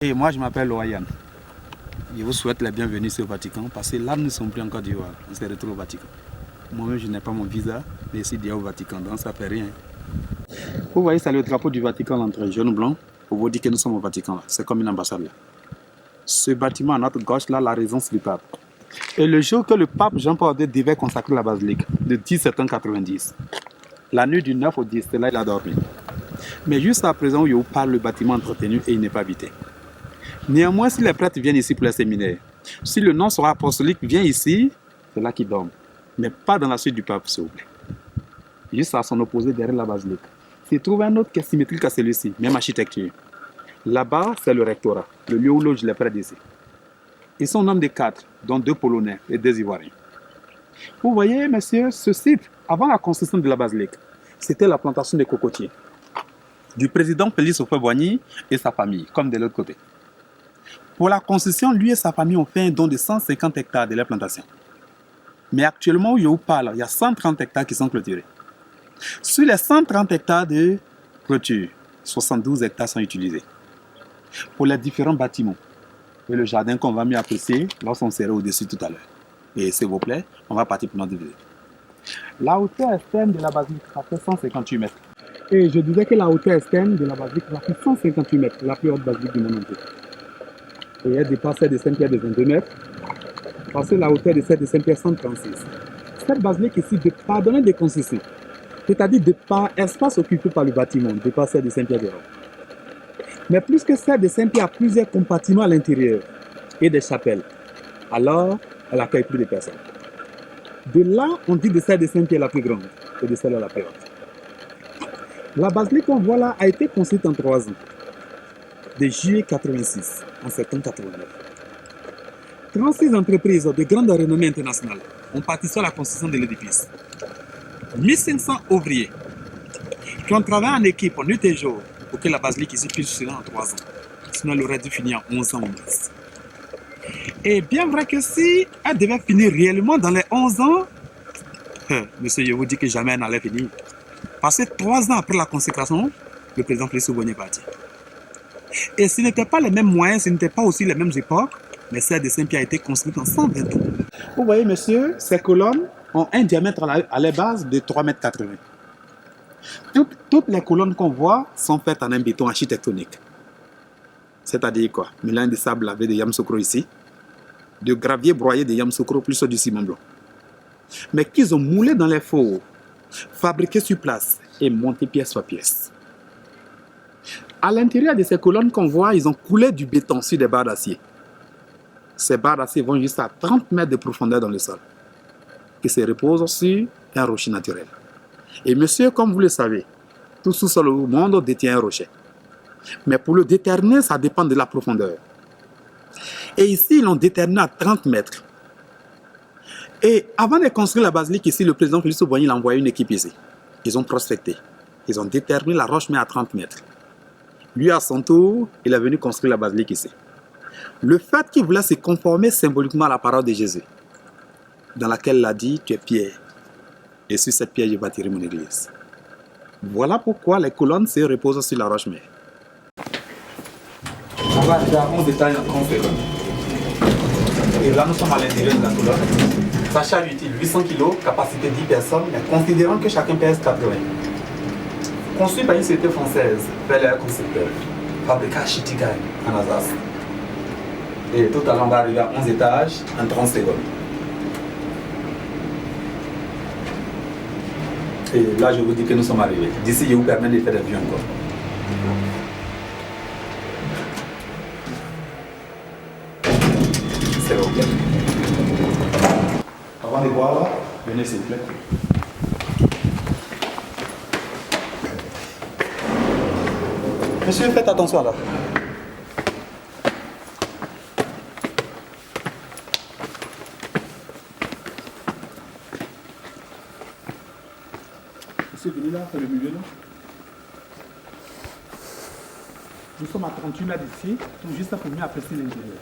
Et moi, je m'appelle Loyan. Je vous souhaite la bienvenue sur le Vatican parce que là, nous ne sommes plus en Côte d'Ivoire. On s'est retrouvés au Vatican. Moi-même, je n'ai pas mon visa, mais ici, déjà au Vatican, donc ça ne fait rien. Vous voyez, c'est le drapeau du Vatican, l'entrée jaune blanc, pour vous dire que nous sommes au Vatican. C'est comme une ambassade là. Ce bâtiment à notre gauche, là, la résidence du pape. Et le jour que le pape Jean-Paul II devait consacrer la basilique, le 10 septembre 90, la nuit du 9 au 10, c'est là il a dormi. Mais juste à présent, où il parle, le bâtiment entretenu et il n'est pas habité. Néanmoins, si les prêtres viennent ici pour les séminaires, si le nom sera apostolique vient ici, c'est là qu'ils dorment. Mais pas dans la suite du pape, s'il vous plaît. Juste à son opposé derrière la basilique. Il trouve un autre qui est symétrique à celui-ci, même architecture. Là-bas, c'est le rectorat, le lieu où loge les prêtres d'ici. Ils sont nombre de 4, dont 2 Polonais et 2 Ivoiriens. Vous voyez, messieurs, ce site, avant la construction de la basilique, c'était la plantation de cocotiers du président Félix Houphouët-Boigny et sa famille, comme de l'autre côté. Pour la construction, lui et sa famille ont fait un don de 150 hectares de la plantation. Mais actuellement, où je vous parle, il y a 130 hectares qui sont clôturés. Sur les 130 hectares de clôture, 72 hectares sont utilisés pour les différents bâtiments. Et le jardin qu'on va mieux apprécier lorsqu'on sera au-dessus tout à l'heure. Et s'il vous plaît, on va partir pour notre visite. La hauteur externe de la basilique, ça fait 158 mètres. Et je disais que la hauteur externe de la basilique, ça fait 158 mètres, la plus haute basilique du monde entier. Et elle dépasse celle de Saint-Pierre de 22 mètres, parce que la hauteur de celle de Saint-Pierre 136. Cette basilique ici, pardonnez de construction, c'est-à-dire de par espace occupé par le bâtiment, dépasse celle de Saint-Pierre de Rome. Mais plus que celle de Saint-Pierre a plusieurs compartiments à l'intérieur et des chapelles, alors elle accueille plus de personnes. De là, on dit de celle de Saint-Pierre la plus grande et de celle la plus haute. La basilique qu'on voit là a été construite en 3 ans, de juillet 86 en septembre 89. 36 entreprises de grande renommée internationale ont participé à la construction de l'édifice. 1500 ouvriers qui ont travaillé en équipe nuit et jour pour que la basilique ici puisse finir en 3 ans. Sinon, elle aurait dû finir en 11 ans au moins. Et bien vrai que si elle devait finir réellement dans les 11 ans, monsieur, je vous dis que jamais elle n'allait finir. Parce que 3 ans après la consécration, le président Félix Houphouët-Boigny est parti. Et ce n'étaient pas les mêmes moyens, ce n'étaient pas aussi les mêmes époques, mais celle de Saint-Pierre a été construite en 120 ans. Vous voyez, monsieur, ces colonnes ont un diamètre à la base de 3,80 m. Toutes les colonnes qu'on voit sont faites en un béton architectonique. C'est-à-dire quoi? Mélange de sable lavé de Yamoussoukro ici, de gravier broyé de Yamoussoukro plus du ciment blanc. Mais qu'ils ont moulé dans les fours, fabriqué sur place et monté pièce par pièce. À l'intérieur de ces colonnes qu'on voit, ils ont coulé du béton sur des barres d'acier. Ces barres d'acier vont jusqu'à 30 mètres de profondeur dans le sol, qui se reposent sur un rocher naturel. Et monsieur, comme vous le savez, tout sous-sol au monde détient un rocher. Mais pour le déterminer, ça dépend de la profondeur. Et ici, ils l'ont déterminé à 30 mètres. Et avant de construire la basilique ici, le président Félix Houphouët-Boigny a envoyé une équipe ici. Ils ont prospecté. Ils ont déterminé la roche mais à 30 mètres. Lui, à son tour, il est venu construire la basilique ici. Le fait qu'il voulait se conformer symboliquement à la parole de Jésus, dans laquelle il a dit, tu es pierre, et sur cette pierre, je bâtirai mon église. Voilà pourquoi les colonnes se reposent sur la roche-mère. On va arriver à 11 étages en 30 secondes. Et là, nous sommes à l'intérieur de la colonne. Sa charge utile, 800 kg, capacité 10 personnes, mais considérant que chacun pèse 80. Construit par une société française, Bel Air Concepteur, fabriqué à Chitigaï, en Alsace. Et tout à l'heure, on va arriver à 11 étages en 30 secondes. Et là, je vous dis que nous sommes arrivés. D'ici, je vous permets de faire des vues encore. C'est OK. Avant de voir là, venez s'il vous plaît. Monsieur, faites attention là. Monsieur, venez là, c'est le milieu là. Nous sommes à 38 mètres d'ici, donc juste pour mieux apprécier l'intérieur.